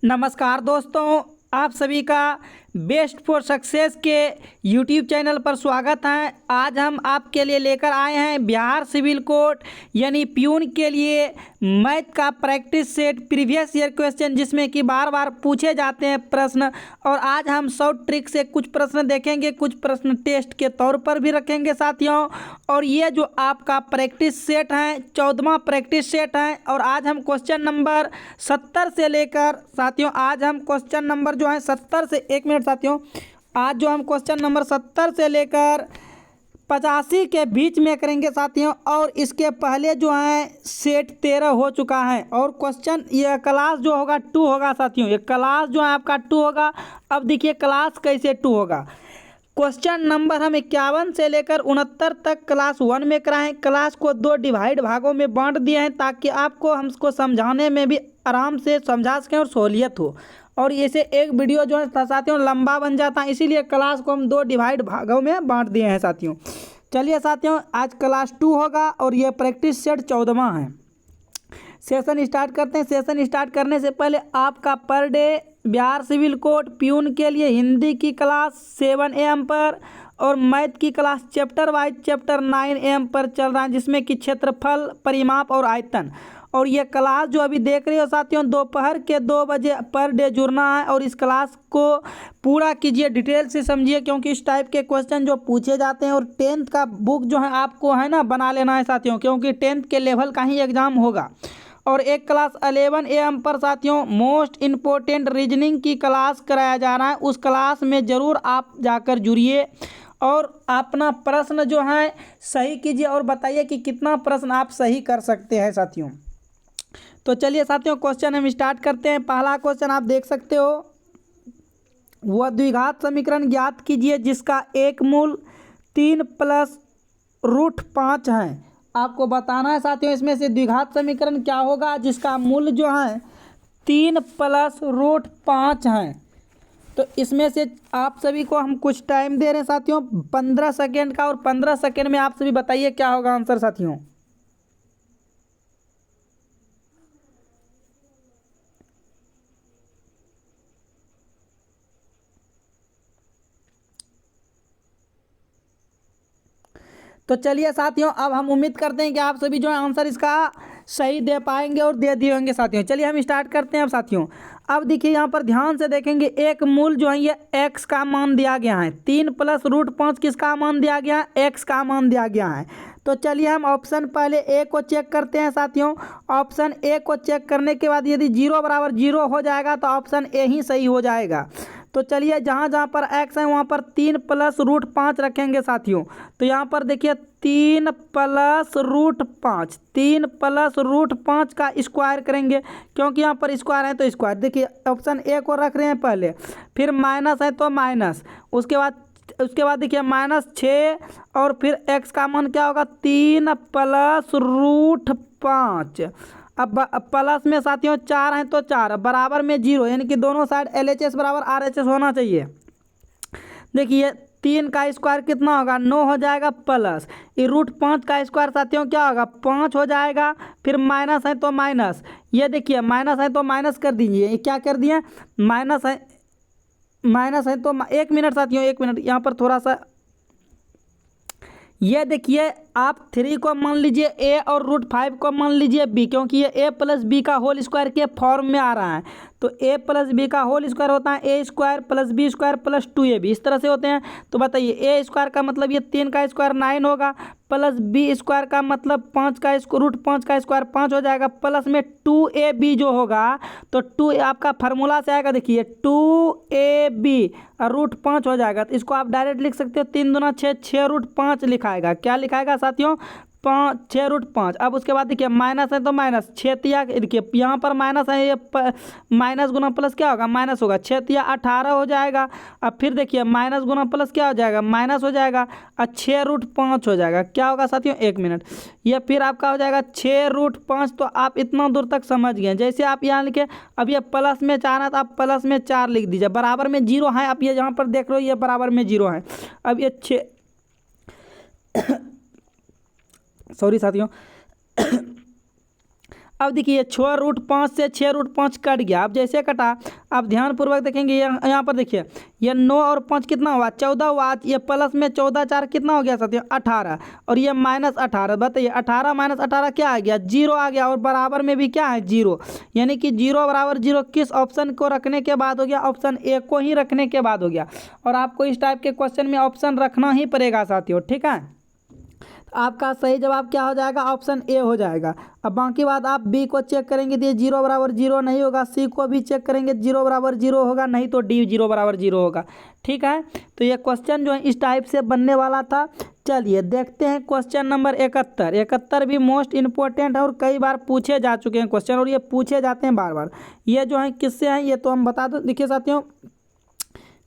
नमस्कार दोस्तों, आप सभी का बेस्ट फॉर सक्सेस के यूट्यूब चैनल पर स्वागत है। आज हम आपके लिए लेकर आए हैं बिहार सिविल कोर्ट यानी प्यून के लिए मैथ का practice set previous year question, जिसमें कि बार बार पूछे जाते हैं प्रश्न। और आज हम शॉर्ट ट्रिक से कुछ प्रश्न देखेंगे, कुछ प्रश्न टेस्ट के तौर पर भी रखेंगे साथियों। और ये जो आपका प्रैक्टिस सेट है 14वां प्रैक्टिस सेट है। और आज हम क्वेश्चन नंबर 70 से लेकर साथियों, आज हम क्वेश्चन नंबर जो है 70 से, एक मिनट साथियों, आज जो हम क्वेश्चन नंबर 70 से लेकर 85 के बीच में करेंगे साथियों। और इसके पहले जो है सेट 13 हो चुका है। और क्वेश्चन ये क्लास जो होगा 2 होगा साथियों, ये क्लास जो है आपका 2 होगा। अब देखिए क्लास कैसे 2 होगा। क्वेश्चन नंबर हम 51 से लेकर 69 तक क्लास 1 में कराएं। क्लास को 2 डिवाइड भागों में बांट दिए हैं ताकि आपको हमको समझाने में भी आराम से समझा सकें और सहूलियत हो। और इसे एक वीडियो जो है साथियों लंबा बन जाता है, इसीलिए क्लास को हम 2 डिवाइड भागों में बांट दिए हैं साथियों। चलिए साथियों, आज क्लास 2 होगा और ये प्रैक्टिस सेट 14वां है। सेशन स्टार्ट करते हैं। सेशन स्टार्ट करने से पहले आपका पर डे बिहार सिविल कोर्ट प्यून के लिए हिंदी की क्लास 7 AM पर और मैथ की class chapter wise chapter 9 AM पर चल रहा है, जिसमें कि क्षेत्रफल, परिमाप और आयतन। और ये क्लास जो अभी देख रहे हो साथियों, दोपहर के 2 बजे पर डे जुड़ना है। और इस क्लास को पूरा कीजिए, डिटेल से समझिए, क्योंकि इस टाइप के क्वेश्चन जो पूछे जाते हैं। और 10th का बुक जो है आपको है ना बना लेना है साथियों, क्योंकि 10th के लेवल का ही एग्ज़ाम होगा। और एक क्लास 11 AM पर साथियों मोस्ट इम्पोर्टेंट रीजनिंग की क्लास कराया जा रहा है। उस क्लास में ज़रूर आप जाकर जुड़िए और अपना प्रश्न जो है सही कीजिए और बताइए कि कितना प्रश्न आप सही कर सकते हैं साथियों। तो चलिए साथियों, क्वेश्चन हम स्टार्ट करते हैं। पहला क्वेश्चन आप देख सकते हो, वह द्विघात समीकरण ज्ञात कीजिए जिसका एक मूल 3 + √5 है। आपको बताना है साथियों इसमें से द्विघात समीकरण क्या होगा जिसका मूल जो है 3 + √5 है। तो इसमें से आप सभी को हम कुछ टाइम दे रहे हैं साथियों, 15 सेकेंड का। और 15 सेकेंड में आप सभी बताइए क्या होगा आंसर साथियों। तो चलिए साथियों, अब हम उम्मीद करते हैं कि आप सभी जो है आंसर इसका सही दे पाएंगे और दे दिए होंगे साथियों। चलिए हम स्टार्ट करते हैं अब साथियों। अब देखिए यहाँ पर ध्यान से देखेंगे, एक मूल जो है ये x का मान दिया गया है। 3 + √5 किसका मान दिया गया है? x का मान दिया गया है। तो चलिए हम ऑप्शन पहले ए को चेक करते हैं साथियों। ऑप्शन ए को चेक करने के बाद यदि 0 = 0 हो जाएगा तो ऑप्शन ए ही सही हो जाएगा। तो चलिए जहाँ जहाँ पर x है वहाँ पर 3 + √5 रखेंगे साथियों। तो यहाँ पर देखिए 3 + √5, 3 + √5 का स्क्वायर करेंगे, क्योंकि यहाँ पर स्क्वायर है तो स्क्वायर। देखिए ऑप्शन ए को रख रहे हैं पहले, फिर माइनस है तो माइनस, उसके बाद देखिए -6 और फिर x का मान क्या होगा 3 + √5। अब प्लस में साथियों 4 हैं तो 4 बराबर में 0, यानी कि दोनों साइड LHS = RHS होना चाहिए। देखिए 3 का स्क्वायर कितना होगा 9 हो जाएगा, प्लस ये √5 का स्क्वायर साथियों क्या होगा 5 हो जाएगा। फिर माइनस है तो माइनस, ये देखिए माइनस है तो माइनस कर दीजिए। ये क्या कर दिए, माइनस है तो 1 मिनट साथियों, 1 मिनट यहाँ पर थोड़ा सा, ये देखिए आप 3 को मान लीजिए ए और √5 को मान लीजिए बी, क्योंकि ये a + b का होल स्क्वायर के फॉर्म में आ रहा है। तो a + b का होल स्क्वायर होता है a² + b² + 2ab, इस तरह से होते हैं। तो बताइए a² का मतलब ये 3 का स्क्वायर 9 होगा, प्लस b² का मतलब 5 का √5 का स्क्वायर 5 हो जाएगा, प्लस में 2ab जो होगा तो 2 आपका फार्मूला से आएगा। देखिए 2ab √5 हो जाएगा। तो इसको आप डायरेक्ट लिख सकते हो 3 दूना 6, 6 √5 लिखाएगा। क्या लिखाएगा साथियों 6 √5। अब उसके बाद देखिए माइनस है तो माइनस, 6 तिया, देखिए यहाँ पर माइनस है, ये माइनस गुना प्लस क्या होगा माइनस होगा, 6 तिया 18 हो जाएगा। अब फिर देखिए माइनस गुना प्लस क्या हो जाएगा माइनस हो जाएगा, और 6 √5 हो जाएगा। क्या होगा साथियों 1 मिनट, ये फिर आपका हो जाएगा 6 √5। तो आप इतना दूर तक समझ गए। जैसे आप यहाँ लिखे, अब ये प्लस में 4 है तो आप प्लस में 4 लिख दीजिए, बराबर में 0 है। आप ये यहाँ पर देख रहे हो ये बराबर में 0 है। अब ये 6 सॉरी साथियों अब देखिए 6√5 से 6√5 कट गया। अब जैसे कटा, अब ध्यानपूर्वक देखेंगे, यहाँ पर देखिए ये 9 और 5 कितना हुआ, 14 हुआ। ये प्लस में 14 4 कितना हो गया साथियों, 18। और ये -18, बताइए 18 - 18 क्या आ गया, 0 आ गया। और बराबर में भी क्या है, 0, यानी कि 0 = 0 किस ऑप्शन को रखने के बाद हो गया, ऑप्शन ए को ही रखने के बाद हो गया। और आपको इस टाइप के क्वेश्चन में ऑप्शन रखना ही पड़ेगा साथियों, ठीक है। आपका सही जवाब क्या हो जाएगा, ऑप्शन ए हो जाएगा। अब बाकी बात आप बी को चेक करेंगे तो ये 0 = 0 नहीं होगा, सी को भी चेक करेंगे 0 = 0 होगा, नहीं तो डी 0 = 0 होगा, ठीक है। तो ये क्वेश्चन जो है इस टाइप से बनने वाला था। चलिए देखते हैं क्वेश्चन नंबर 71। 71 भी मोस्ट इंपॉर्टेंट है और कई बार पूछे जा चुके हैं क्वेश्चन, और ये पूछे जाते हैं बार बार। ये जो है किससे हैं, ये तो हम बता दो। देखिए साथियों,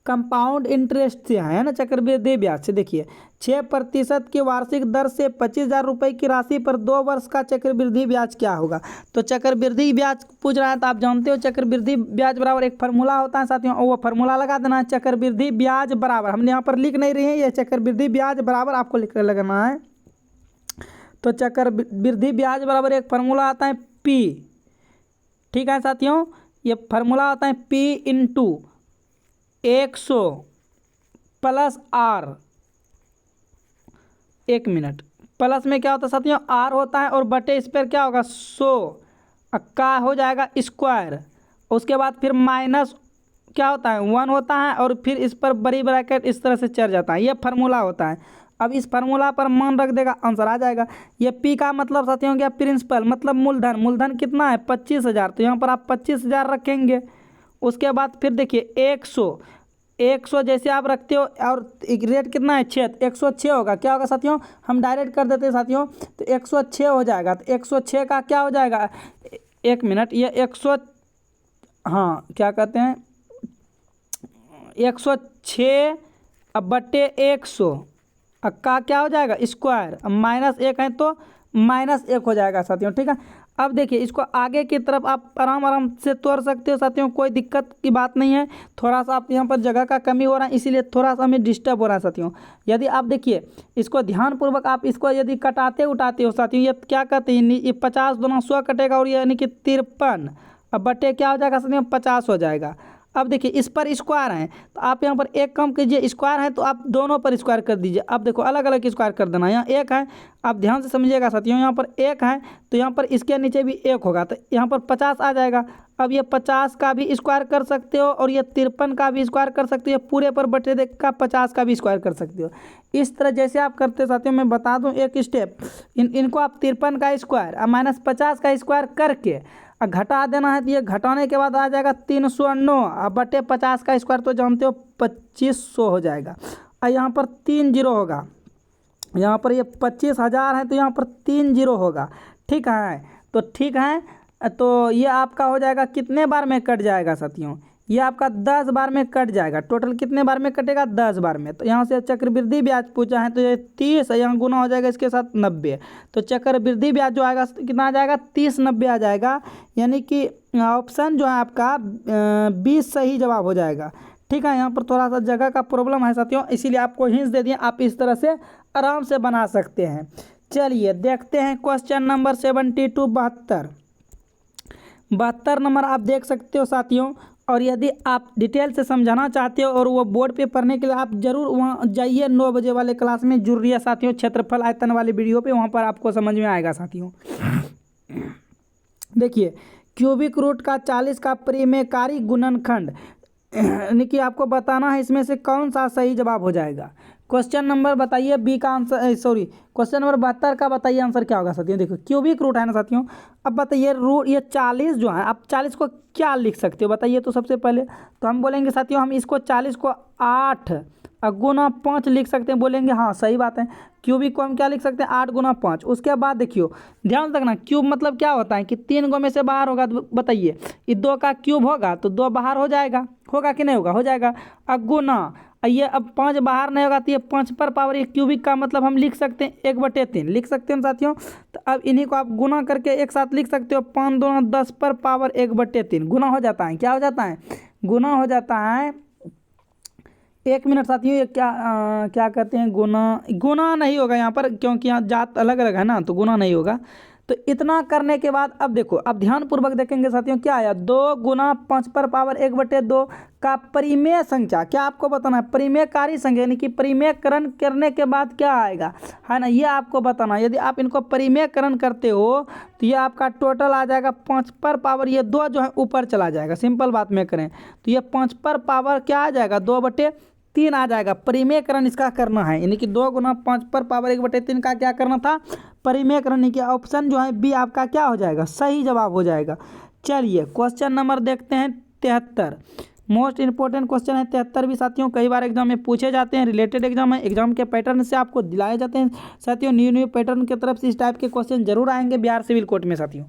कंपाउंड इंटरेस्ट से है ना, चक्रवृद्धि ब्याज से। देखिए 6% की वार्षिक दर से 25,000 रुपये की राशि पर 2 वर्ष का चक्रवृद्धि ब्याज क्या होगा। तो चक्रवृद्धि ब्याज पूछ रहा है, तो आप जानते हो चक्रवृद्धि ब्याज बराबर एक फार्मूला होता है साथियों, और वो फार्मूला लगा देना है। चक्रवृद्धि ब्याज बराबर, हमने यहाँ पर लिख नहीं रहे हैं, ये चक्रवृद्धि ब्याज बराबर आपको लिख लगाना है। तो चक्रवृद्धि ब्याज बराबर एक फार्मूला आता है पी, ठीक है साथियों। ये फार्मूला आता है P into 100 plus R, 1 minute, plus में क्या होता है साथियों, आर होता है, और बटे इस पर क्या होगा, 100 का हो जाएगा स्क्वायर। उसके बाद फिर माइनस क्या होता है, 1 होता है, और फिर इस पर बड़ी ब्रैकेट इस तरह से चढ़ जाता है, ये फार्मूला होता है। अब इस फार्मूला पर मान रख देगा, आंसर आ जाएगा। ये पी का मतलब साथियों क्या, प्रिंसिपल मतलब मूलधन। मूलधन कितना है, 25,000, तो यहाँ पर आप 25,000 रखेंगे। उसके बाद फिर देखिए 100 जैसे आप रखते हो, और रेट कितना है, 6, 106 होगा। क्या होगा साथियों, हम डायरेक्ट कर देते हैं साथियों, तो 106 हो जाएगा। तो 106 का क्या हो जाएगा, 1 मिनट, ये 100, हाँ क्या कहते हैं, 106 अब बटे 100 का क्या हो जाएगा, स्क्वायर। अब -1 है तो -1 हो जाएगा साथियों, ठीक है। अब देखिए इसको आगे की तरफ आप आराम से तोड़ सकते हो साथियों, कोई दिक्कत की बात नहीं है। थोड़ा सा आप यहाँ पर जगह का कमी हो रहा है, इसीलिए थोड़ा सा हमें डिस्टर्ब हो रहा है साथियों। यदि आप देखिए इसको ध्यानपूर्वक आप इसको यदि कटाते उठाते हो साथियों, ये क्या कहते हैं, ये 50 दूना 100 कटेगा, और ये यानी कि 53, अब बटे क्या हो जाएगा साथियों, 50 हो जाएगा। अब देखिए इस पर स्क्वायर है, तो आप यहाँ पर एक कम कीजिए, स्क्वायर है तो आप दोनों पर स्क्वायर कर दीजिए। अब देखो अलग अलग स्क्वायर कर देना, यहाँ 1 है, आप ध्यान से समझिएगा साथियों, यहाँ पर 1 है तो यहाँ पर इसके नीचे भी 1 होगा, तो यहाँ पर 50 आ जाएगा। अब ये 50 का भी स्क्वायर कर सकते हो, और ये 53 का भी स्क्वायर कर सकते हो, पूरे पर बटे का 50 का भी स्क्वायर कर सकते हो। इस तरह जैसे आप करते साथियों, मैं बता दूँ एक स्टेप, इनको आप 53 का स्क्वायर और -50 का स्क्वायर करके घटा देना है, तो ये घटाने के बाद आ जाएगा 309, अब बटे 50 का स्क्वायर तो जानते हो 2500 हो जाएगा। और यहाँ पर 3 जीरो होगा, यहाँ पर ये 25,000 है तो यहाँ पर 3 जीरो होगा, ठीक है। तो ठीक है, तो ये आपका हो जाएगा, कितने बार में कट जाएगा साथियों, ये आपका 10 बार में कट जाएगा। टोटल कितने बार में कटेगा, 10 बार में। तो यहाँ से चक्रवृद्धि ब्याज पूछा है, तो ये 30 यहाँ गुना हो जाएगा इसके साथ 90, तो चक्रवृद्धि ब्याज जो आएगा कितना आ जाएगा, 30/90 आ जाएगा। यानी कि ऑप्शन जो है आपका 20 सही जवाब हो जाएगा, ठीक है। यहाँ पर थोड़ा सा जगह का प्रॉब्लम है साथियों, इसीलिए आपको हिंट्स दे दिए, आप इस तरह से आराम से बना सकते हैं। चलिए देखते हैं क्वेश्चन नंबर 72 72 नंबर आप देख सकते हो साथियों। और यदि आप डिटेल से समझाना चाहते हो और वो बोर्ड पे पढ़ने के लिए आप जरूर वहाँ जाइए, 9 बजे वाले क्लास में जुड़ रही है साथियों, क्षेत्रफल आयतन वाले वीडियो पे, वहाँ पर आपको समझ में आएगा साथियों। देखिए क्यूबिक रूट का 40 का परिमेयकारी गुणनखंड, यानी कि आपको बताना है इसमें से कौन सा सही जवाब हो जाएगा। क्वेश्चन नंबर बताइए बी का आंसर, सॉरी क्वेश्चन नंबर 72 का बताइए आंसर क्या होगा साथियों। देखो क्यूबिक रूट है ना साथियों, अब बताइए रूट ये 40 जो है, आप 40 को क्या लिख सकते हो बताइए। तो सबसे पहले तो हम बोलेंगे साथियों, हम इसको 40 को 8 गुना 5 लिख सकते हैं, बोलेंगे हाँ सही बात है। क्यूबिक को हम क्या लिख सकते हैं, 8 गुना 5। उसके बाद देखियो ध्यान रखना, क्यूब मतलब क्या होता है कि 3 गो में से बाहर होगा, तो बताइए ये 2 का क्यूब होगा तो 2 बाहर हो जाएगा, होगा कि नहीं होगा, हो जाएगा। अब गुना ये अब 5 बाहर नहीं होगा, तो ये 5 पर पावर, ये क्यूबिक का मतलब हम लिख सकते हैं 1/3 लिख सकते हैं साथियों। तो अब इन्हीं को आप गुना करके एक साथ लिख सकते हो, 5 दूना 10 पर पावर 1/3 गुना हो जाता है, क्या हो जाता है, गुना हो जाता है। 1 मिनट साथियों, ये क्या कहते हैं, गुना नहीं होगा यहाँ पर, क्योंकि यहाँ जात अलग अलग है ना, तो गुना नहीं होगा। तो इतना करने के बाद अब देखो, अब ध्यानपूर्वक देखेंगे साथियों क्या आया, 2 गुना 5 पर पावर 1/2 का परिमेय संख्या, क्या आपको बताना है, परिमेयकारी संख्या यानी कि परिमेयकरण करने के बाद क्या आएगा, है ना, ये आपको बताना है। यदि आप इनको परिमेयकरण करते हो तो ये आपका टोटल आ जाएगा 5 पर पावर, ये 2 जो है ऊपर चला जाएगा, सिंपल बात में करें तो ये 5 पर पावर क्या आ जाएगा, 2/3 आ जाएगा। परिमेयकरण इसका करना है, यानी कि 2 गुना 5 पर पावर 1/3 का क्या करना था, परिमेयकरण किया। ऑप्शन जो है बी आपका क्या हो जाएगा, सही जवाब हो जाएगा। चलिए क्वेश्चन नंबर देखते हैं 73, मोस्ट इंपॉर्टेंट क्वेश्चन है 73 भी साथियों, कई बार एग्जाम में पूछे जाते हैं, रिलेटेड एग्जाम है, एग्जाम के पैटर्न से आपको दिलाए जाते हैं साथियों। न्यू पैटर्न की तरफ से इस टाइप के क्वेश्चन जरूर आएंगे बिहार सिविल कोर्ट में साथियों।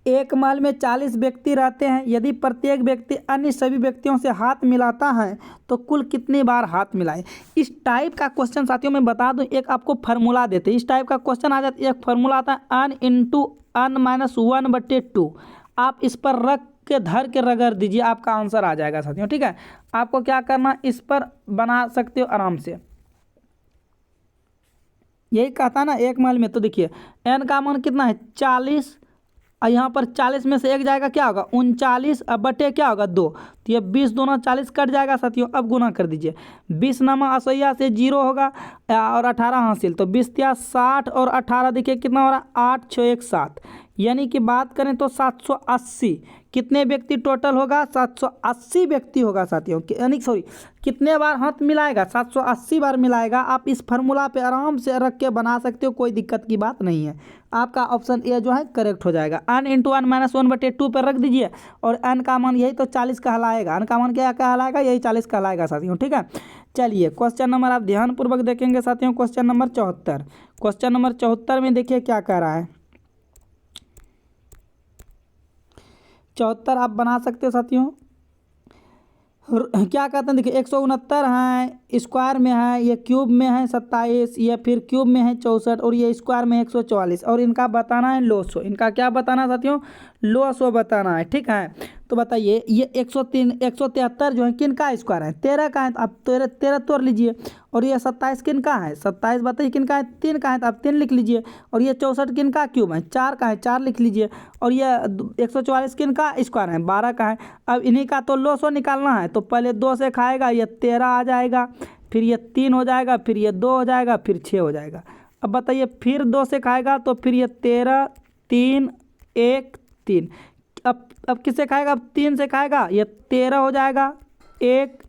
एक महल में 40 व्यक्ति रहते हैं, यदि प्रत्येक व्यक्ति अन्य सभी व्यक्तियों से हाथ मिलाता है तो कुल कितनी बार हाथ मिलाए। इस टाइप का क्वेश्चन साथियों मैं बता दूं, एक आपको फार्मूला देते हैं, इस टाइप का क्वेश्चन आ जाता है, एक फार्मूला आता है n × n - 1/2। आप इस पर रख के धर के रगड़ दीजिए, आपका आंसर आ जाएगा साथियों, ठीक है। आपको क्या करना, इस पर बना सकते हो आराम से, यही कहता ना एक महल में। तो देखिए n का मान कितना है 40, और यहाँ पर 40 में से एक जाएगा क्या होगा 39, अब बटे क्या होगा 2, तो ये 20 दूना 40 कट जाएगा साथियों। अब गुना कर दीजिए, 20 नामा असैया से 0 होगा और 18 हासिल, तो 20 या 60 और 18 देखिए कितना हो रहा है 8 6 1 7, यानी कि बात करें तो 780 कितने व्यक्ति टोटल होगा, 780 व्यक्ति होगा साथियों, यानी सॉरी कितने बार हाथ मिलाएगा, 780 बार मिलाएगा। आप इस फार्मूला पे आराम से रख के बना सकते हो, कोई दिक्कत की बात नहीं है। आपका ऑप्शन ए जो है करेक्ट हो जाएगा। n × n - 1/2 पर रख दीजिए, और n का मान यही तो 40 कहलाएगा, n का मान क्या कहलाएगा, यही 40 कहलाएगा साथियों, ठीक है। चलिए क्वेश्चन नंबर आप ध्यानपूर्वक देखेंगे साथियों, क्वेश्चन नंबर 74। क्वेश्चन नंबर 74 में देखिए क्या कह रहा है, 74 आप बना सकते हो साथियों। क्या कहते हैं देखिए 169 है, स्क्वायर में है, ये क्यूब में है 27, ये फिर क्यूब में है 64, और ये स्क्वायर में 144, और इनका बताना है लोसो। इनका क्या बताना है साथियों, लोसो बताना है, ठीक है। तो बताइए ये 103 173 जो है किन का स्क्वायर है, 13 का है, तो आप 13 तोड़ लीजिए। और ये 27 किन का है, 27 बताइए किन का है, 3 का है, तो आप 3 लिख लीजिए। और ये 64 किन का क्यूब है, 4 का है, 4 लिख लीजिए। और ये 144 किन का स्क्वायर है, 12 का है। अब इन्हीं का तो लोसो निकालना है, तो पहले 2 से खाएगा, ये 13 आ जाएगा, फिर ये 3 हो जाएगा, फिर ये 2 हो जाएगा, फिर 6 हो जाएगा। अब बताइए फिर 2 से खाएगा तो फिर ये 13 3 1 3, अब किससे खाएगा, अब 3 से खाएगा, ये 13 हो जाएगा, 1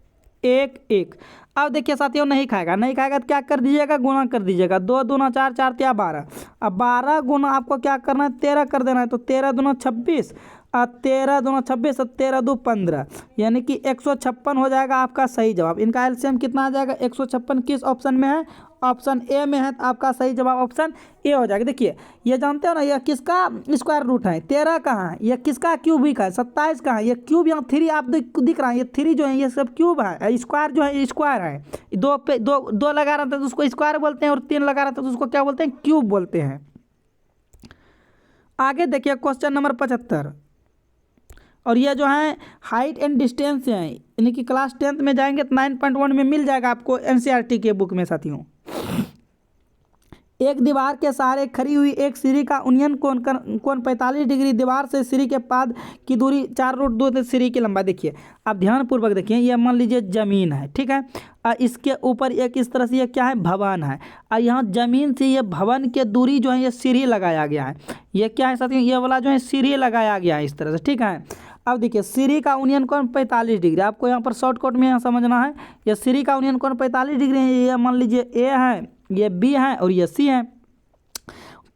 1 1। अब देखिए साथियों नहीं खाएगा, नहीं खाएगा तो क्या कर दीजिएगा, गुना कर दीजिएगा, 2 दूना 4 4 तिया 12। अब 12 गुना आपको क्या करना है 13 कर देना है, तो 13 दूना 26, और 13 दूना 26 और 13 दो 15, यानी कि 156 हो जाएगा आपका सही जवाब। इनका एलसीएम कितना आ जाएगा 156, किस ऑप्शन में है, ऑप्शन ए में है, तो आपका सही जवाब ऑप्शन ए हो जाएगा। देखिए ये जानते हो ना, यह किसका स्क्वायर रूट है, 13 कहाँ है, यह किसका क्यूबिक है, 27 कहाँ है, ये क्यूब यहाँ 3 आप दिख रहा है, ये 3 जो है ये सब क्यूब है, स्क्वायर जो है स्क्वायर है। 2 पे 2 लगा रहा था तो उसको स्क्वायर बोलते हैं, और 3 लगा रहा था तो उसको क्या बोलते हैं, क्यूब बोलते हैं। आगे देखिए क्वेश्चन नंबर 75, और ये जो है हाइट एंड डिस्टेंस है, यानी कि क्लास 10th में जाएंगे तो 9.1 में मिल जाएगा आपको एनसीईआरटी के बुक में साथियों। एक दीवार के सहारे खड़ी हुई एक सीढ़ी का उन्नयन कोण 45 डिग्री, दीवार से सीढ़ी के पाद की दूरी 4√2 सीढ़ी की लंबाई। देखिए आप ध्यानपूर्वक देखिए, ये मान लीजिए जमीन है, ठीक है, इसके ऊपर एक इस तरह से ये क्या है भवन है, और यहाँ जमीन से ये भवन के दूरी जो है ये सीढ़ी लगाया गया है। ये क्या है साथियों, ये वाला जो है सीढ़ी लगाया गया है इस तरह से, ठीक है। अब देखिए सीढ़ी का उन्नयन कोण 45 डिग्री, आपको यहाँ पर शॉर्टकट में यहाँ समझना है। ये सीढ़ी का उन्नयन कोण 45 डिग्री है, ये मान लीजिए ए है, ये बी है, और ये सी है।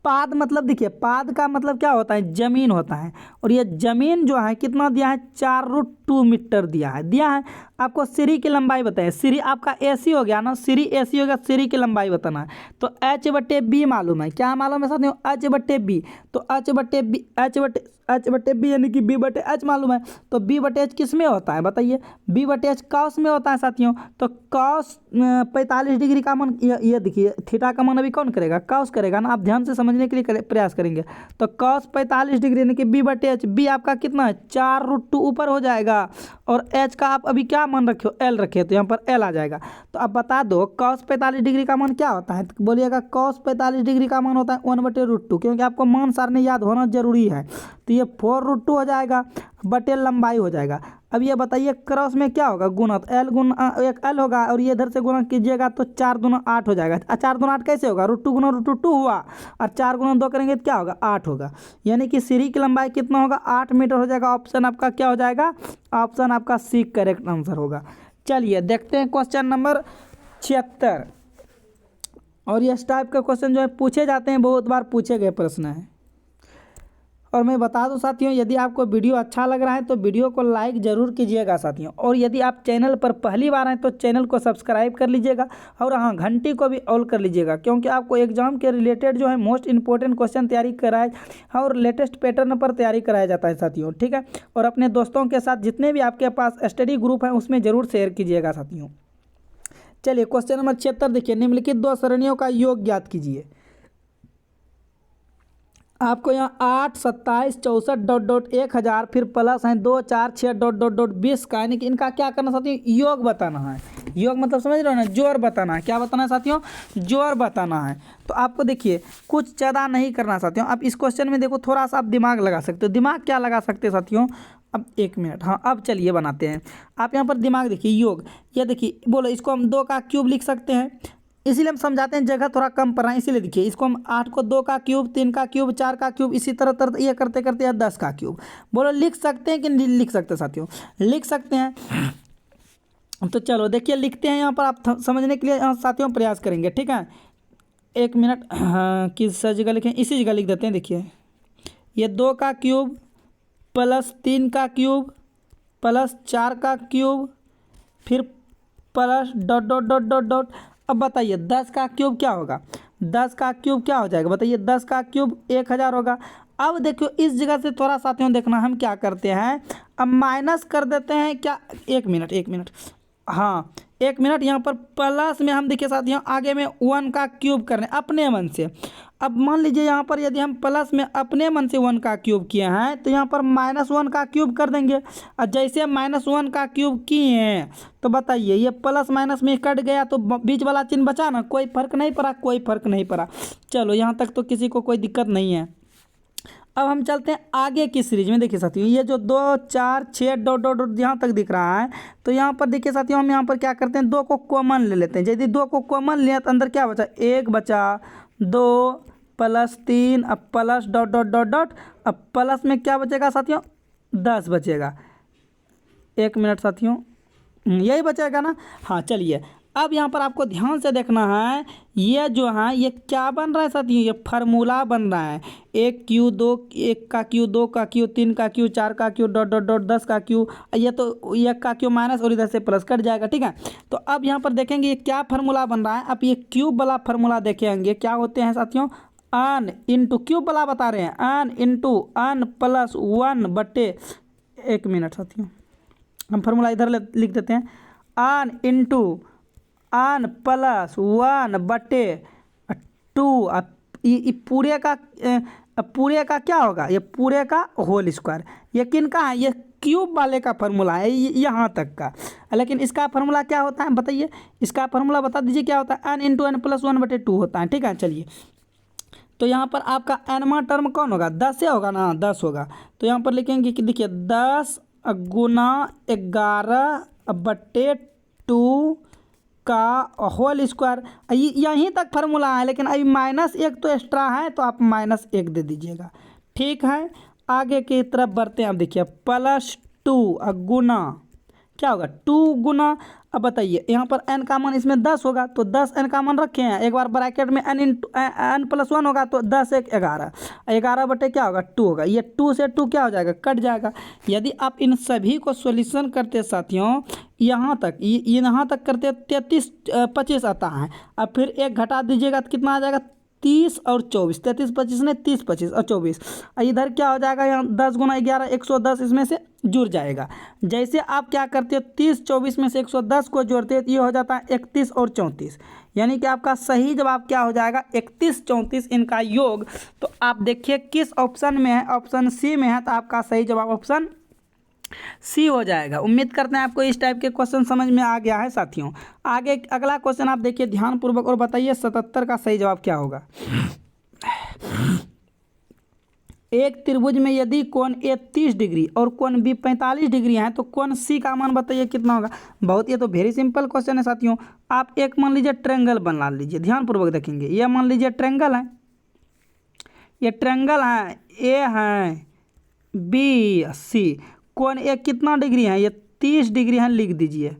पाद मतलब देखिए, पाद का मतलब क्या होता है, जमीन होता है, और ये जमीन जो है कितना दिया है 4√2 मीटर दिया है। आपको सीढ़ी की लंबाई बताइए, सीढ़ी आपका एसी हो गया ना, सीढ़ी एसी हो गया, सीढ़ी की लंबाई बताना है। तो h/b मालूम है, क्या मालूम है साथियों, h/b, तो h/b यानी कि b/h मालूम है, तो b/h किस में होता है बताइए, b/h कॉस में होता है साथियों। तो कॉस 45 डिग्री का मान, ये देखिए थीटा का मान अभी कौन करेगा, कॉस करेगा ना, आप ध्यान से समझने के लिए प्रयास करेंगे। तो कॉस 45 डिग्री यानी कि b/h, b आपका कितना है 4√2 ऊपर हो जाएगा, और एच का आप अभी क्या मान रखे हो, एल रखे हो, तो यहाँ पर एल आ जाएगा। तो अब बता दो cos 45 डिग्री का मान क्या होता है, तो बोलिएगा cos 45 डिग्री का मान होता है 1/√2, क्योंकि आपको मान सारणी याद होना जरूरी है। तो ये 4√2 हो जाएगा बटे लंबाई हो जाएगा। अब ये बताइए क्रॉस में क्या होगा, गुना, तो एल गुना एक एल होगा और ये इधर से गुना कीजिएगा तो 4 दूना 8 हो जाएगा। 4 दूना 8 कैसे होगा, √2 गुना √2 हुआ और 4 गुना 2 करेंगे तो क्या होगा, 8 होगा। यानी कि सीढ़ी की लंबाई कितना होगा, 8 मीटर हो जाएगा। ऑप्शन आपका क्या हो जाएगा, ऑप्शन आपका सी करेक्ट आंसर होगा। चलिए देखते हैं क्वेश्चन नंबर 76। और इस टाइप का क्वेश्चन जो है पूछे जाते हैं, बहुत बार पूछे गए प्रश्न है। और मैं बता दूं साथियों, यदि आपको वीडियो अच्छा लग रहा है तो वीडियो को लाइक ज़रूर कीजिएगा साथियों। और यदि आप चैनल पर पहली बार आए तो चैनल को सब्सक्राइब कर लीजिएगा और हाँ घंटी को भी ऑल कर लीजिएगा, क्योंकि आपको एग्जाम के रिलेटेड जो है मोस्ट इंपॉर्टेंट क्वेश्चन तैयारी कराए और लेटेस्ट पैटर्न पर तैयारी कराया जाता है साथियों, ठीक है। और अपने दोस्तों के साथ जितने भी आपके पास स्टडी ग्रुप हैं उसमें ज़रूर शेयर कीजिएगा साथियों। चलिए क्वेश्चन नंबर 76 देखिए, निम्नलिखित 2 सरणियों का योग ज्ञात कीजिए। आपको यहाँ 8, 27, 64 .1000 फिर प्लस हैं 2, 4, 6 .20 का, यानी कि इनका क्या करना साथियों, योग बताना है। योग मतलब समझ रहे हो ना, जोर बताना है। क्या बताना है साथियों, जोर बताना है। तो आपको देखिए कुछ ज़्यादा नहीं करना साथियों। आप इस क्वेश्चन में देखो थोड़ा सा आप दिमाग लगा सकते हो। दिमाग क्या लगा सकते हैं साथियों, अब 1 मिनट, हाँ अब चलिए बनाते हैं। आप यहाँ पर दिमाग देखिए, योग, ये देखिए बोलो इसको हम 2 का क्यूब लिख सकते हैं, इसीलिए हम समझाते हैं, जगह थोड़ा कम पड़ रहा है इसीलिए। देखिए इसको हम 8 को 2 का क्यूब, 3 का क्यूब, 4 का क्यूब, इसी तरह ये करते करते या 10 का क्यूब। बोलो लिख सकते हैं कि नहीं लिख सकते साथियों, लिख सकते हैं। तो चलो देखिए लिखते हैं यहाँ पर, आप समझने के लिए साथियों प्रयास करेंगे, ठीक है। 1 मिनट, हाँ किस जगह लिखें, इसी जगह लिख देते हैं। देखिए ये 2 का क्यूब प्लस 3 का क्यूब प्लस 4 का क्यूब फिर plus dot dot dot dot dot. अब बताइए 10 का क्यूब क्या होगा, 10 का क्यूब क्या हो जाएगा, बताइए 10 का क्यूब 1000 होगा। अब देखियो इस जगह से थोड़ा साथियों देखना, हम क्या करते हैं, अब माइनस कर देते हैं क्या, 1 मिनट 1 मिनट, हाँ 1 मिनट। यहाँ पर प्लस में हम देखिए साथियों आगे में 1 का क्यूब कर रहे हैं अपने मन से। अब मान लीजिए यहाँ पर यदि हम प्लस में अपने मन से 1 का क्यूब किए हैं तो यहाँ पर -1 का क्यूब कर देंगे। और जैसे -1 का क्यूब किए हैं तो बताइए ये प्लस माइनस में कट गया तो बीच वाला चिन्ह बचा ना, कोई फर्क नहीं पड़ा, कोई फर्क नहीं पड़ा। चलो यहाँ तक तो किसी को कोई दिक्कत नहीं है। अब हम चलते हैं आगे की सीरीज में। देखिए साथियों ये जो 2, 4, 6 डॉट डॉट डॉट यहाँ तक दिख रहा है, तो यहाँ पर देखिए साथियों हम यहाँ पर क्या करते हैं, 2 को कॉमन ले लेते हैं। यदि 2 को कॉमन लिया तो अंदर क्या बचा, 1 बचा, 2 प्लस 3 अब plus dot dot dot dot, अब प्लस में क्या बचेगा साथियों, 10 बचेगा। 1 मिनट साथियों, यही बचेगा ना, हाँ चलिए। अब यहाँ पर आपको ध्यान से देखना है, ये जो है ये क्या बन रहा है साथियों, ये फार्मूला बन रहा है। 1 क्यू 2, 1 का क्यू, 2 का क्यू, 3 का क्यू, 4 का क्यू, डॉट डॉट डॉट 10 का क्यू, ये तो 1 का क्यू माइनस और इधर से प्लस कट जाएगा, ठीक है। तो अब यहाँ पर देखेंगे ये क्या फार्मूला बन रहा है। अब ये क्यूब वाला फार्मूला देखेंगे क्या होते हैं साथियों, अन इंटू, क्यूब वाला बता रहे हैं, अन इंटू अन प्लस 1 बटे, 1 मिनट साथियों हम फार्मूला इधर लिख देते हैं, अन इंटू अन प्लस 1 बटे 2। ये पूरे का क्या होगा, ये पूरे का होल स्क्वायर। ये किन का है, ये क्यूब वाले का फार्मूला है यहाँ तक का। लेकिन इसका फार्मूला क्या होता है बताइए, इसका फार्मूला बता दीजिए क्या होता है, n इंटू एन प्लस 1 बटे 2 होता है, ठीक है। चलिए तो यहाँ पर आपका एनवा टर्म कौन होगा, 10 से होगा ना, 10 होगा। तो यहाँ पर लिखेंगे कि देखिए 10 गुना 11 बटे 2 का होल स्क्वायर। यहीं तक फार्मूला है, लेकिन अभी -1 तो एक्स्ट्रा है तो आप -1 दे दीजिएगा, ठीक है। आगे की तरफ बढ़ते हैं। अब देखिए +2 गुना क्या होगा, 2 गुना, अब बताइए यहाँ पर n का मान इसमें 10 होगा तो 10 n का मान रखे हैं, एक बार ब्रैकेट में n प्लस 1 होगा तो 10 1 11, 11 बटे क्या होगा 2 होगा। ये 2 से 2 क्या हो जाएगा, कट जाएगा। यदि आप इन सभी को सॉल्यूशन करते साथियों यहाँ तक करते 33 25 आता है। अब फिर 1 घटा दीजिएगा तो कितना आ जाएगा, 30 और 24, 33 25 ने 30 25 और 24। इधर क्या हो जाएगा, यहाँ 10 गुना 11 110 इसमें से जुड़ जाएगा। जैसे आप क्या करते हो 30 24 में से 110 को जोड़ते हैं तो ये हो जाता है 31 और 34, यानी कि आपका सही जवाब क्या हो जाएगा 31 34 इनका योग। तो आप देखिए किस ऑप्शन में है, ऑप्शन सी में है, तो आपका सही जवाब ऑप्शन सी हो जाएगा। उम्मीद करते हैं आपको इस टाइप के क्वेश्चन समझ में आ गया है साथियों। आगे अगला क्वेश्चन आप देखिए ध्यानपूर्वक और बताइए 77 का सही जवाब क्या होगा। एक त्रिभुज में यदि कोण ए 30 डिग्री और कोण बी 45 डिग्री है तो कोण सी का मान बताइए कितना होगा। बहुत ये तो वेरी सिंपल क्वेश्चन है साथियों। आप एक मान लीजिए ट्रायंगल बना लीजिए, ध्यानपूर्वक देखेंगे। यह मान लीजिए ट्रायंगल है, ये ट्रायंगल है, ए है बी सी। कोण ए कितना डिग्री है, ये 30 डिग्री है, लिख दीजिए।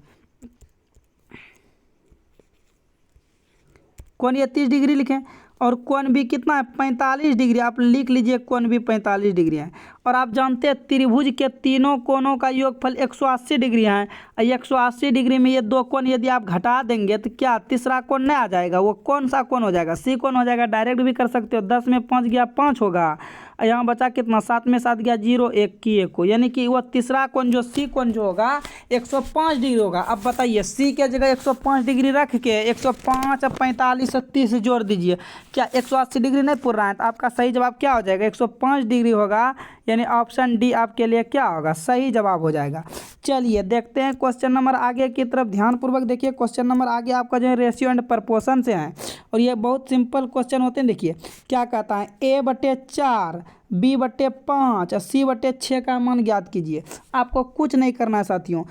कोण ये 30 डिग्री लिखें और कोण भी कितना है 45 डिग्री, आप लिख लीजिए कोण भी 45 डिग्री है। और आप जानते हैं त्रिभुज के तीनों कोणों का योगफल 180 डिग्री है। 180 डिग्री में ये दो कोण यदि आप घटा देंगे तो क्या तीसरा कोण नहीं आ जाएगा। वो कौन सा कोण हो जाएगा, सी कोण हो जाएगा। डायरेक्ट भी कर सकते हो, 10 में 5 गया 5 होगा। यहाँ बचा कितना, 7 में 7 गया 0, 1 की 1 को, यानी कि वो तीसरा कोण जो सी कोण जो होगा 105 डिग्री होगा। अब बताइए सी के जगह 105 डिग्री रख के 105 और 45 और 30 जोड़ दीजिए, क्या 180 डिग्री नहीं पूर रहा है। तो आपका सही जवाब क्या हो जाएगा, 105 डिग्री होगा। यानी ऑप्शन डी आपके लिए क्या होगा, सही जवाब हो जाएगा। चलिए देखते हैं क्वेश्चन नंबर आगे की तरफ, ध्यानपूर्वक देखिए। क्वेश्चन नंबर आगे आपका जो है रेशियो एंड प्रपोर्शन से है और ये बहुत सिंपल क्वेश्चन होते हैं। देखिए क्या कहता है, a/4 b/5 और c/6 का मान ज्ञात कीजिए। आपको कुछ नहीं करना है साथियों।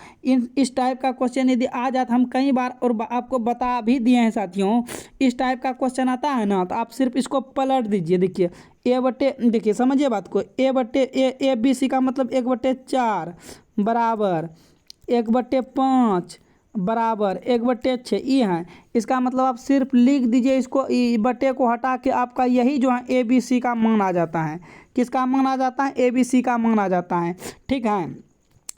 इस टाइप का क्वेश्चन यदि आ जाता, हम कई बार और आपको बता भी दिए हैं साथियों। इस टाइप का क्वेश्चन आता है ना तो आप सिर्फ इसको पलट दीजिए। देखिए देखिए समझिए बात को, ए बी सी का मतलब 1/4 बराबर 1/5 बराबर 1/6 ई है। इसका मतलब आप सिर्फ लिख दीजिए इसको, ई बटे को हटा के आपका यही जो है ए बी सी का मान आ जाता है। किसका मान आ जाता है, ए बी सी का मान आ जाता है। ठीक है,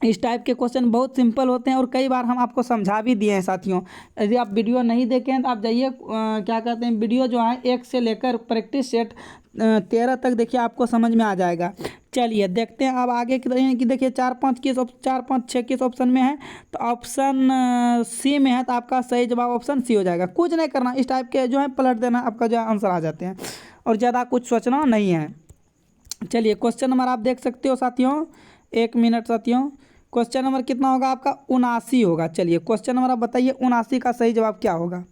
इस टाइप के क्वेश्चन बहुत सिंपल होते हैं और कई बार हम आपको समझा भी दिए हैं साथियों। यदि आप वीडियो नहीं देखें तो आप जाइए क्या कहते हैं, वीडियो जो है 1 से लेकर प्रैक्टिस सेट 13 तक देखिए, आपको समझ में आ जाएगा। चलिए देखते हैं अब आगे की देखिए 4 5 6 किस ऑप्शन में है। तो ऑप्शन सी में है, तो आपका सही जवाब ऑप्शन सी हो जाएगा। कुछ नहीं करना, इस टाइप के जो है पलट देना, आपका जो आंसर आ जाते हैं और ज़्यादा कुछ सोचना नहीं है। चलिए क्वेश्चन नंबर आप देख सकते हो साथियों, 1 मिनट साथियों। क्वेश्चन नंबर कितना होगा आपका, 79 होगा। चलिए क्वेश्चन नंबर आप बताइए 79 का सही जवाब क्या होगा।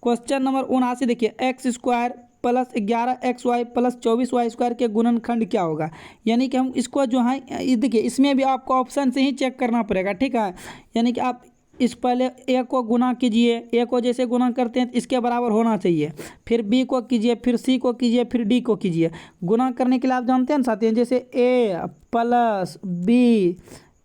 क्वेश्चन नंबर 79 देखिए, x² plus 11xy plus 24y² के गुणनखंड क्या होगा। यानी कि हम इसको जो है देखिए, इसमें भी आपको ऑप्शन से ही चेक करना पड़ेगा। ठीक है, यानी कि आप इस पहले ए को गुना कीजिए, ए को जैसे गुना करते हैं तो इसके बराबर होना चाहिए, फिर बी को कीजिए, फिर सी को कीजिए, फिर डी को कीजिए। गुना करने के लिए आप जानते हैं ना साथियों, जैसे ए प्लस बी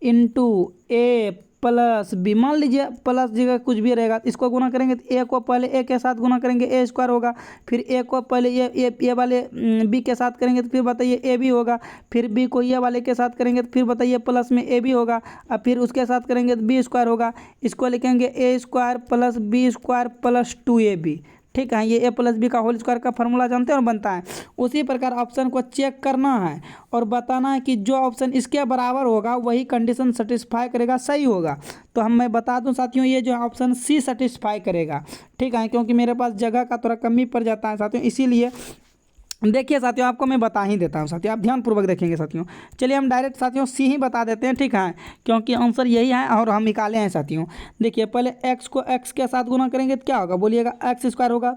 इंटू ए प्लस बी, मान लीजिए प्लस जगह कुछ भी रहेगा, इसको गुना करेंगे तो ए को पहले ए के साथ गुना करेंगे a² होगा, फिर ए को पहले ये वाले बी के साथ करेंगे तो फिर बताइए ए बी होगा, फिर बी को ये वाले के साथ करेंगे तो फिर बताइए प्लस में ए बी होगा, और फिर उसके साथ करेंगे तो b² होगा। इसको लिखेंगे a² plus b² plus 2ab। ठीक है, ये a प्लस बी का होल स्क्वायर का फॉर्मूला जानते हैं और बनता है। उसी प्रकार ऑप्शन को चेक करना है और बताना है कि जो ऑप्शन इसके बराबर होगा वही कंडीशन सेटिस्फाई करेगा, सही होगा। तो मैं बता दूं साथियों, ये जो ऑप्शन सी सेटिस्फाई करेगा। ठीक है, क्योंकि मेरे पास जगह का थोड़ा कमी पड़ जाता है साथियों, इसीलिए देखिए साथियों आपको मैं बता ही देता हूं साथियों, आप ध्यानपूर्वक देखेंगे साथियों। चलिए हम डायरेक्ट साथियों सी ही बता देते हैं। ठीक है, क्योंकि आंसर यही है और हम निकाले हैं साथियों। देखिए पहले x को x के साथ गुना करेंगे तो क्या होगा, बोलिएगा x² होगा,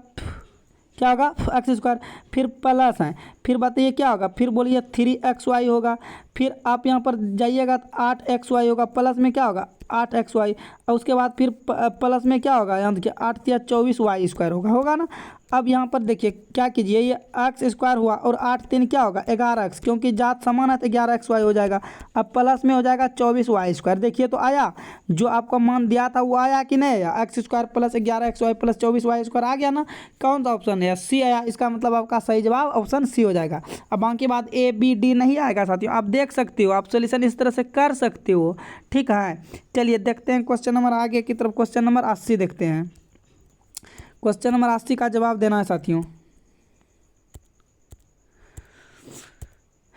क्या होगा x², फिर प्लस है, फिर बताइए क्या होगा, फिर बोलिए 3xy होगा, फिर आप यहाँ पर जाइएगा तो 8xy होगा, प्लस में क्या होगा 8xy, और उसके बाद फिर प्लस में क्या होगा, यहाँ देखिए 8 × 24y² होगा ना। अब यहाँ पर देखिए क्या कीजिए, ये x² हुआ और 8 3 क्या होगा 11x, क्योंकि जात समान है तो 11xy हो जाएगा। अब प्लस में हो जाएगा 24y²। देखिए तो आया, जो आपका मान दिया था वो आया कि नहीं आया, x² plus 11xy plus 24y² आ गया ना। कौन सा ऑप्शन है, सी आया। इसका मतलब आपका सही जवाब ऑप्शन सी हो जाएगा। अब बाकी बात ए बी डी नहीं आएगा साथियों, आप देख सकते हो, आप सोल्यूशन इस तरह से कर सकते हो। ठीक है, चलिए देखते हैं क्वेश्चन नंबर आगे की तरफ। क्वेश्चन नंबर 80 देखते हैं। क्वेश्चन नंबर 80 का जवाब देना है साथियों।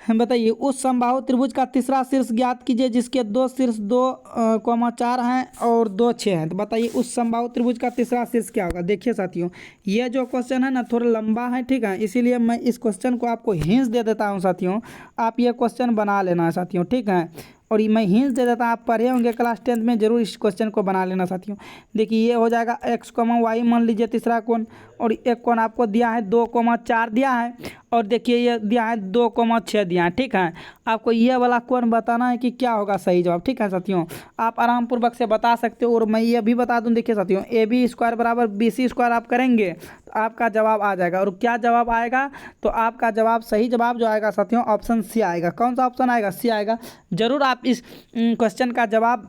बताइए उस समबाहु त्रिभुज का तीसरा शीर्ष ज्ञात कीजिए जिसके दो शीर्ष 2,4 हैं और 2 6 हैं। तो बताइए उस समबाहु त्रिभुज का तीसरा शीर्ष क्या होगा। देखिए साथियों, ये जो क्वेश्चन है ना थोड़ा लंबा है। ठीक है, इसीलिए मैं इस क्वेश्चन को आपको हिंस दे देता हूँ साथियों, आप ये क्वेश्चन बना लेना है साथियों। ठीक है, और मैं हिंस दे देता, आप पढ़े होंगे क्लास 10th में, जरूर इस क्वेश्चन को बना लेना साथियों। देखिए ये हो जाएगा x, y मान लीजिए तीसरा कोण, और एक कोण आपको दिया है 2,4 दिया है, और देखिए ये दिया है 2,6 दिया है। ठीक है, आपको ये वाला कोण बताना है कि क्या होगा सही जवाब। ठीक है साथियों, आप आराम पूर्वक से बता सकते हो। और मैं ये भी बता दूं, देखिए साथियों, AB² बराबर BC² आप करेंगे तो आपका जवाब आ जाएगा। और क्या जवाब आएगा, तो आपका जवाब सही जवाब जो आएगा साथियों ऑप्शन सी आएगा। कौन सा ऑप्शन आएगा? सी आएगा। जरूर आप इस क्वेश्चन का जवाब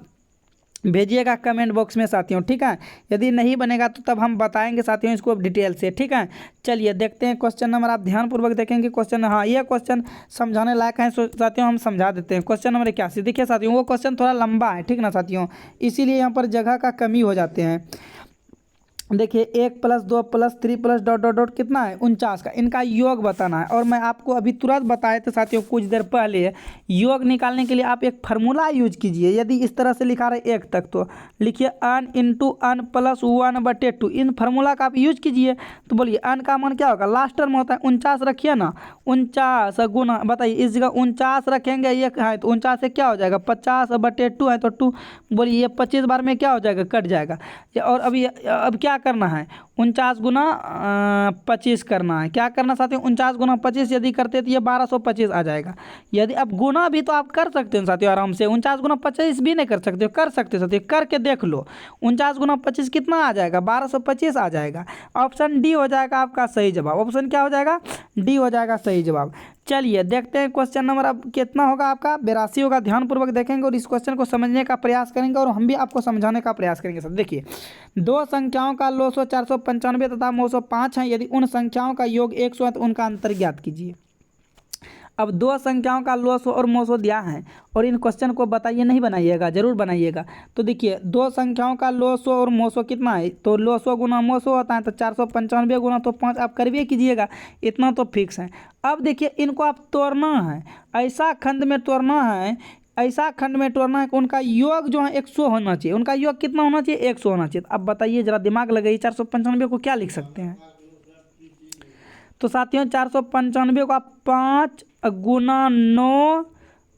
भेजिएगा कमेंट बॉक्स में साथियों। ठीक है, यदि नहीं बनेगा तो तब हम बताएंगे साथियों इसको डिटेल से। ठीक है, चलिए देखते हैं क्वेश्चन नंबर, आप ध्यानपूर्वक देखेंगे क्वेश्चन। हाँ, ये क्वेश्चन समझाने लायक है साथियों, हम समझा देते हैं। क्वेश्चन नंबर 81, देखिए साथियों वो क्वेश्चन थोड़ा लंबा है, ठीक ना साथियों, इसीलिए यहाँ पर जगह का कमी हो जाते हैं। देखिए 1 + 2 + 3 + डॉट डॉट डॉट कितना है 49 का, इनका योग बताना है। और मैं आपको अभी तुरंत बताए थे साथियों कुछ देर पहले, योग निकालने के लिए आप एक फार्मूला यूज कीजिए। यदि इस तरह से लिखा रहे 1 तक, तो लिखिए n × n + 1/2, इन फार्मूला का आप यूज कीजिए। तो बोलिए n का मान क्या होगा, लास्ट टर्म होता है 49 रखिए ना, 49 गुना, बताइए इस जगह 49 रखेंगे, ये है तो 49 से क्या हो जाएगा 50/2 है तो 2, बोलिए ये 25 बार में क्या हो जाएगा, कट जाएगा। और अभी अब क्या करना है, 49 गुना 25 करना है। क्या करना साथियों, 49 गुना 25 यदि करते तो ये 1225 आ जाएगा। यदि अब गुना भी तो आप कर सकते हो साथियों आराम से, 49 गुना 25 भी नहीं कर सकते हो, कर सकते हो साथियों, करके देख लो। 49 गुना 25 कितना आ जाएगा, 1225 आ जाएगा। ऑप्शन डी हो जाएगा आपका सही जवाब। ऑप्शन क्या हो जाएगा, डी हो जाएगा सही जवाब। चलिए देखते हैं क्वेश्चन नंबर अब कितना होगा आपका, 82 होगा। ध्यानपूर्वक देखेंगे और इस क्वेश्चन को समझने का प्रयास करेंगे, और हम भी आपको समझाने का प्रयास करेंगे सर। देखिए दो संख्याओं का लॉसो 495 तथा 905 है। यदि उन संख्याओं का योग 100 है तो उनका अंतर ज्ञात कीजिए। अब दो संख्याओं का लॉसो और मोसो दिया है, और इन क्वेश्चन को बताइए, नहीं बनाइएगा, जरूर बनाइएगा। तो देखिए दो संख्याओं का लॉसो और मोसो कितना है, तो लॉसो गुना मोसो होता है, तो 495 गुना तो 5 आप करवे कीजिएगा, इतना तो फिक्स है। अब देखिए इनको आप तोड़ना है, ऐसा खंड में तोड़ना है, ऐसा खंड में तोड़ना है कि उनका योग जो है 100 होना चाहिए। उनका योग कितना होना चाहिए, 100 होना चाहिए। अब बताइए जरा दिमाग लगाइए, 495 को क्या लिख सकते हैं, तो साथियों 495 को आप 5 गुना 9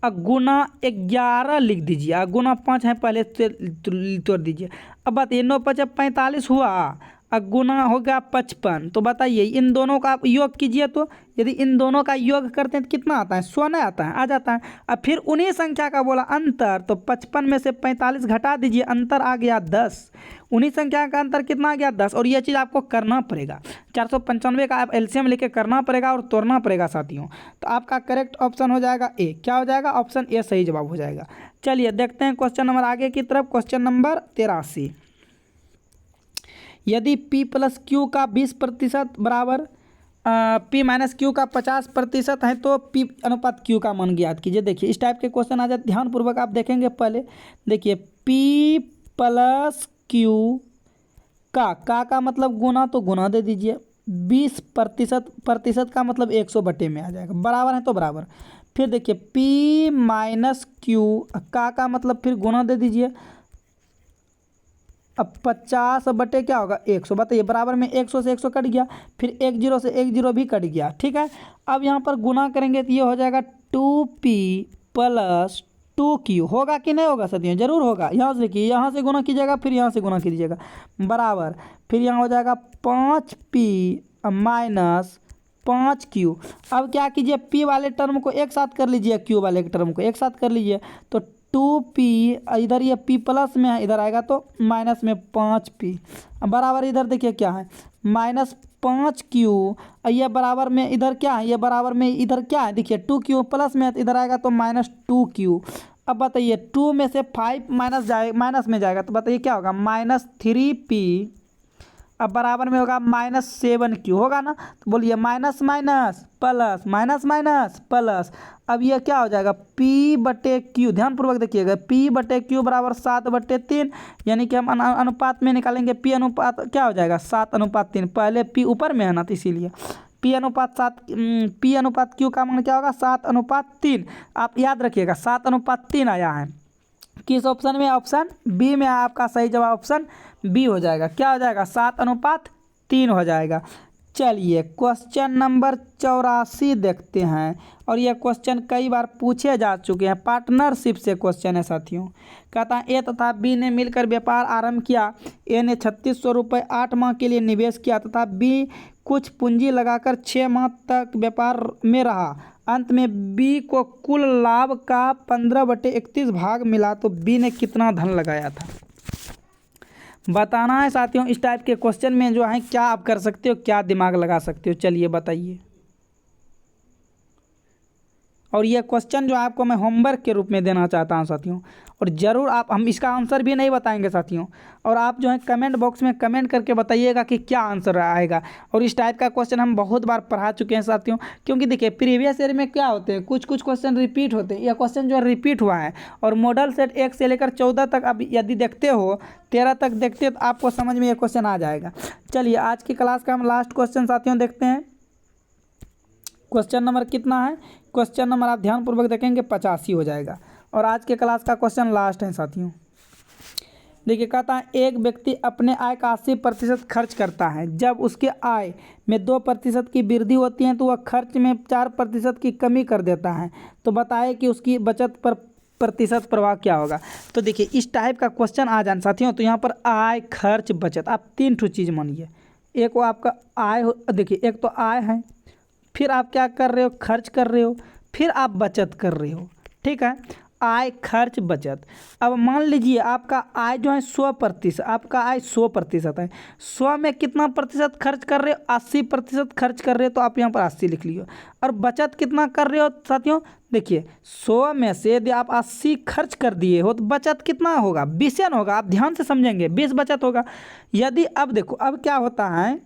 गुना 11 लिख दीजिए। गुना 5 है पहले तोड़ दीजिए। अब बताइए 9 × 5 = 45 हुआ, गुना हो गया 55। तो बताइए इन दोनों का आप योग कीजिए, तो यदि इन दोनों का योग करते हैं तो कितना आता है, 100 नहीं आता है, आ जाता है। अब फिर उन्हीं संख्या का बोला अंतर, तो 55 में से 45 घटा दीजिए, अंतर आ गया 10। उन्हीं संख्या का अंतर कितना आ गया, 10। और ये चीज़ आपको करना पड़ेगा, 495 का आप एलसीएम लेके करना पड़ेगा और तोड़ना पड़ेगा साथियों। तो आपका करेक्ट ऑप्शन हो जाएगा ए। क्या हो जाएगा, ऑप्शन ए सही जवाब हो जाएगा। चलिए देखते हैं क्वेश्चन नंबर आगे की तरफ। क्वेश्चन नंबर 83, यदि P + Q का 20% बराबर P - Q का 50% है, तो P अनुपात Q का मान ज्ञात कीजिए। देखिए इस टाइप के क्वेश्चन आ जाते, ध्यानपूर्वक आप देखेंगे। पहले देखिए P + Q का मतलब गुना, तो गुना दे दीजिए। 20% का मतलब 100 में आ जाएगा, बराबर है तो बराबर। फिर देखिए P - Q का मतलब फिर गुना दे दीजिए। अब 50 क्या होगा 100, बताइए बराबर में 100 से 100 कट गया, फिर 1 0 से 1 0 भी कट गया। ठीक है, अब यहाँ पर गुना करेंगे तो ये हो जाएगा 2P + 2Q। होगा कि नहीं होगा साथियों, जरूर होगा। यहाँ से देखिए, यहाँ से गुना कीजिएगा, फिर यहाँ से गुना कीजिएगा, बराबर। फिर यहाँ हो जाएगा 5P - 5Q। अब क्या कीजिए, P वाले टर्म को एक साथ कर लीजिए, Q वाले टर्म को एक साथ कर लीजिए, तो 2P इधर ये P प्लस में है, इधर आएगा तो माइनस में 5P, बराबर। इधर देखिए क्या है, -5Q, ये बराबर में इधर क्या है, ये बराबर में इधर क्या है, देखिए 2Q प्लस में है, इधर आएगा तो -2Q। अब बताइए 2 में से 5 माइनस में जाएगा, तो बताइए क्या होगा, -3P। अब बराबर में होगा -7Q, होगा ना। तो बोलिए minus minus plus, minus minus plus. अब ये क्या हो जाएगा, P/Q। ध्यानपूर्वक देखिएगा, P/Q बराबर 7/3, यानी कि हम अनुपात में निकालेंगे। P अनुपात क्या हो जाएगा, 7/3। पहले P ऊपर में है ना, तो इसीलिए P अनुपात Q का मान क्या होगा, 7/3। आप याद रखिएगा 7/3 आया है। किस ऑप्शन में, ऑप्शन बी में। आपका सही जवाब ऑप्शन बी हो जाएगा। क्या हो जाएगा, 7/3 हो जाएगा। चलिए क्वेश्चन नंबर 84 देखते हैं। और यह क्वेश्चन कई बार पूछे जा चुके हैं, पार्टनरशिप से क्वेश्चन है साथियों। कहता है ए तथा बी ने मिलकर व्यापार आरंभ किया। ए ने 3600 रुपये 8 माह के लिए निवेश किया तथा बी कुछ पूंजी लगाकर 6 माह तक व्यापार में रहा। अंत में बी को कुल लाभ का 15/31 भाग मिला, तो बी ने कितना धन लगाया था बताना है साथियों। इस टाइप के क्वेश्चन में जो है क्या आप कर सकते हो, क्या दिमाग लगा सकते हो, चलिए बताइए। और ये क्वेश्चन जो आपको मैं होमवर्क के रूप में देना चाहता हूं साथियों, और ज़रूर हम इसका आंसर भी नहीं बताएंगे साथियों, और आप जो है कमेंट बॉक्स में कमेंट करके बताइएगा कि क्या आंसर आएगा। और इस टाइप का क्वेश्चन हम बहुत बार पढ़ा चुके हैं साथियों, क्योंकि देखिए प्रीवियस ईयर में क्या होते हैं, कुछ कुछ क्वेश्चन रिपीट होते हैं। यह क्वेश्चन जो रिपीट हुआ है, और मॉडल सेट 1 से लेकर 14 तक अब यदि देखते हो, 13 तक देखते हो, तो आपको समझ में यह क्वेश्चन आ जाएगा। चलिए आज की क्लास का हम लास्ट क्वेश्चन साथियों देखते हैं। क्वेश्चन नंबर कितना है, क्वेश्चन नंबर आप ध्यानपूर्वक देखेंगे 85 हो जाएगा। और आज के क्लास का क्वेश्चन लास्ट है साथियों। देखिए कहता है एक व्यक्ति अपने आय का 80% खर्च करता है। जब उसके आय में 2% की वृद्धि होती है तो वह खर्च में 4% की कमी कर देता है। तो बताए कि उसकी बचत पर प्रतिशत प्रभाव क्या होगा। तो देखिए इस टाइप का क्वेश्चन आ जाए साथियों, तो यहाँ पर आय, खर्च, बचत, आप 3 ठो चीज़ मानिए। एक वो आपका आय हो, देखिए एक तो आय है, फिर आप क्या कर रहे हो, खर्च कर रहे हो, फिर आप बचत कर रहे हो। ठीक है, आय, खर्च, बचत। अब मान लीजिए आपका आय जो है 100%, आपका आय 100% है। 100 में कितना प्रतिशत खर्च कर रहे हो, 80% खर्च कर रहे हो, तो आप यहाँ पर 80 लिख लियो। और बचत कितना कर रहे हो साथियों, देखिए 100 में से यदि आप 80 खर्च कर दिए हो तो बचत कितना होगा, 20 होगा। आप ध्यान से समझेंगे, 20 बचत होगा। यदि अब देखो अब क्या होता है,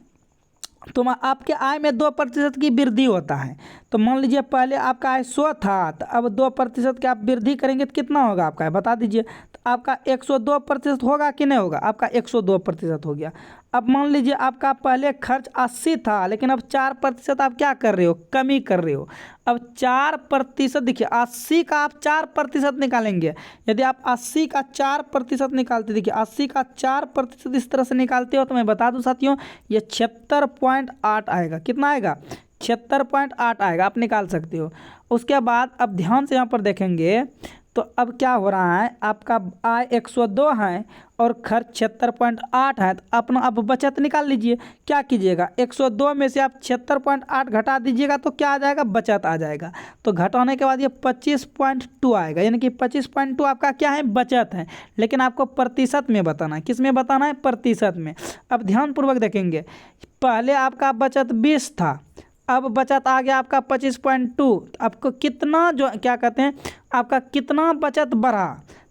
तो आपके आय में 2% की वृद्धि होता है। तो मान लीजिए पहले आपका आय 100 था, तो अब 2% की आप वृद्धि करेंगे तो कितना होगा आपका आय, बता दीजिए। तो आपका 102% होगा कि नहीं होगा, आपका 102% हो गया। अब मान लीजिए आपका पहले खर्च 80 था, लेकिन अब 4% आप क्या कर रहे हो, कमी कर रहे हो। अब 4%, देखिए 80 का आप 4% निकालेंगे। यदि आप 80 का 4% निकालते, देखिए 80 का 4% इस तरह से निकालते हो, तो मैं बता दूं साथियों ये 76.8 आएगा। कितना आएगा, 76.8 आएगा, आप निकाल सकते हो। उसके बाद अब ध्यान से यहाँ पर देखेंगे, तो अब क्या हो रहा है, आपका आय 102 है और खर्च 76.8 है। तो अपना अब बचत निकाल लीजिए। क्या कीजिएगा, 102 में से आप 76.8 घटा दीजिएगा, तो क्या आ जाएगा, बचत आ जाएगा। तो घटाने के बाद ये 25.2 आएगा, यानी कि 25.2 आपका क्या है, बचत है। लेकिन आपको प्रतिशत में बताना है, किस में बताना है, प्रतिशत में। अब ध्यानपूर्वक देखेंगे, पहले आपका बचत 20 था, अब बचत आ गया आपका 25.2। आपको कितना जो क्या कहते हैं, आपका कितना बचत बढ़ा।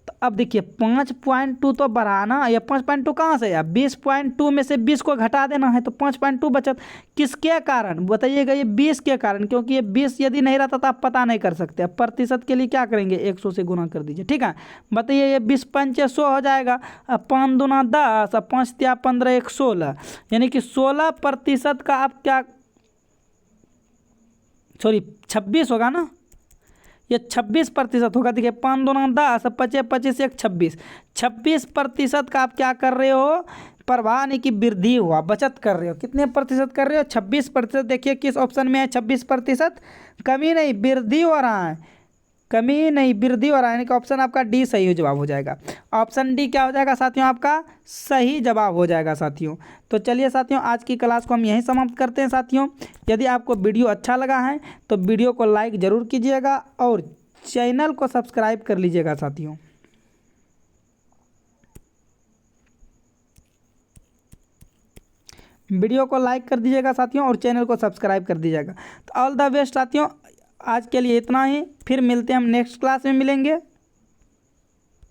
तो अब देखिए 5.2 तो बढ़ा ना, ये 5.2 कहाँ से आया, 20.2 में से 20 को घटा देना है, तो 5.2 बचत। किसके कारण बताइएगा, ये 20 के कारण, क्योंकि ये 20 यदि नहीं रहता तो आप पता नहीं कर सकते। अब प्रतिशत के लिए क्या करेंगे, 100 से गुना कर दीजिए। ठीक है, बताइए ये 20 पंचे 100 हो जाएगा। अब 5 दूना 10, अब 5 तिया 15, 1 16, यानी कि 16% का आप क्या, सॉरी 26 होगा ना, ये 26% होगा। देखिए 5 दूना 10, 25 25 1 26, 26% का आप क्या कर रहे हो, प्रवाह यानी कि वृद्धि हुआ, बचत कर रहे हो। कितने प्रतिशत कर रहे हो, 26%। देखिए किस ऑप्शन में है 26%, कमी नहीं वृद्धि हो रहा है, कमी नहीं वृद्धि हो रहा है, यानी कि ऑप्शन आपका डी सही जवाब हो जाएगा। ऑप्शन डी क्या हो जाएगा साथियों, आपका सही जवाब हो जाएगा साथियों। तो चलिए साथियों आज की क्लास को हम यहीं समाप्त करते हैं साथियों। यदि आपको वीडियो अच्छा लगा है तो वीडियो को लाइक ज़रूर कीजिएगा और चैनल को सब्सक्राइब कर लीजिएगा साथियों। वीडियो को लाइक कर दीजिएगा साथियों और चैनल को सब्सक्राइब कर दीजिएगा। तो ऑल द बेस्ट साथियों, आज के लिए इतना ही, फिर मिलते हैं हम नेक्स्ट क्लास में मिलेंगे।